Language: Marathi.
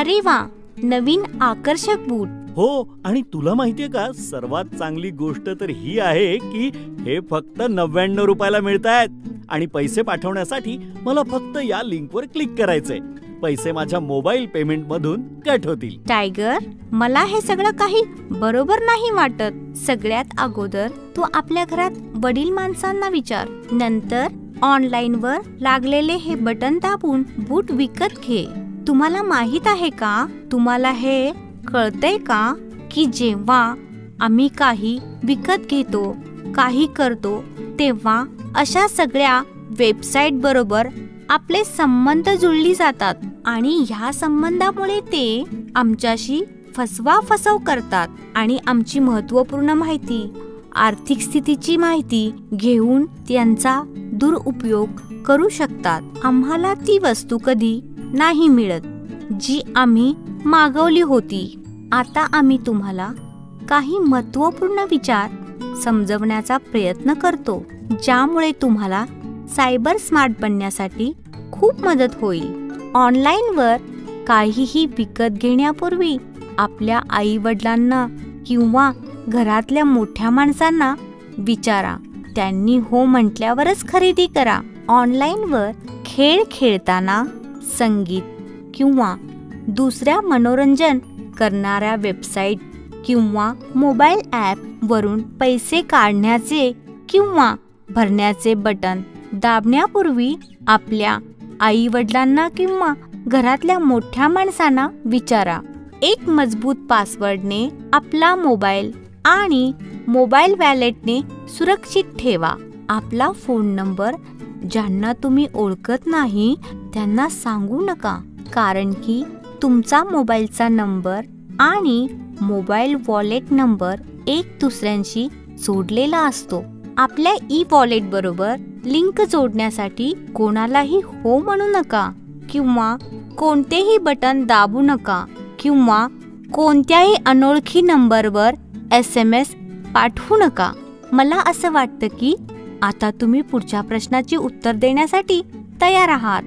अरे वा, नवीन आकर्षक बूट. हो, आणि तुला माहितीये का, सर्वात चांगली गोष्ट तर ही आहे की हे फक्त 99 रुपयाला मिळतायत आणि पैसे पाठवण्यासाठी मला फक्त या लिंकवर क्लिक करायचंय. पैसे माझ्या मोबाईल पेमेंट मधून कट होतील. टायगर, मला हे सगळं काही बरोबर नाही वाटत. सगळ्यात अगोदर तू आपल्या घरात वडील माणसांना विचार. नंतर ऑनलाईन वर लागलेले हे बटन दाबून बूट विकत घे. तुम्हाला माहित आहे का, तुम्हाला हे कळतंय का की जेव्हा आम्ही काही विकत घेतो, काही करतो, तेव्हा अशा सगळ्या वेबसाईट बरोबर आपले संबंध जुळली जातात आणि ह्या संबंधामुळे ते आमच्याशी फसवाफसव करतात आणि आमची महत्त्वपूर्ण माहिती, आर्थिक स्थितीची माहिती घेऊन त्यांचा दुरुपयोग करू शकतात. आम्हाला ती वस्तू कधी नाही मिळत जी आम्ही मागवली होती. आता आम्ही तुम्हाला काही महत्त्वपूर्ण विचार समजवण्याचा प्रयत्न करतो, ज्यामुळे तुम्हाला सायबर स्मार्ट बनण्यासाठी खूप मदत होईल. ऑनलाईन वर काहीही विकत घेण्यापूर्वी आपल्या आई वडिलांना किंवा घरातल्या मोठ्या माणसांना विचारा. त्यांनी हो म्हटल्यावरच खरेदी करा. ऑनलाईन वर खेळ खेळताना, संगीत किंवा दुसऱ्या मनोरंजन करणाऱ्या वेबसाईट किंवा मोबाईल ॲप वरून पैसे काढण्याचे किंवा भरण्याचे बटन दाबण्यापूर्वी आपल्या आई वडिलांना किंवा घरातल्या मोठ्या माणसांना विचारा. एक मजबूत पासवर्डने आपला मोबाईल आणि मोबाईल वॅलेटने सुरक्षित ठेवा. आपला फोन नंबर ज्यांना तुम्ही ओळखत नाही त्यांना सांगू नका, कारण की तुमचा मोबाईलचा नंबर आणि मोबाईल वॉलेट नंबर एक दुसऱ्यांशी जोडलेला असतो. आपल्या ई वॉलेट बरोबर लिंक जोडण्यासाठी कोणालाही हो म्हणू नका किंवा कोणतेही बटन दाबू नका किंवा कोणत्याही अनोळखी नंबरवर SMS पाठवू नका. मला असं वाटतं की आता तुम्ही पुढच्या प्रश्नाची उत्तर देण्यासाठी तयार आहात.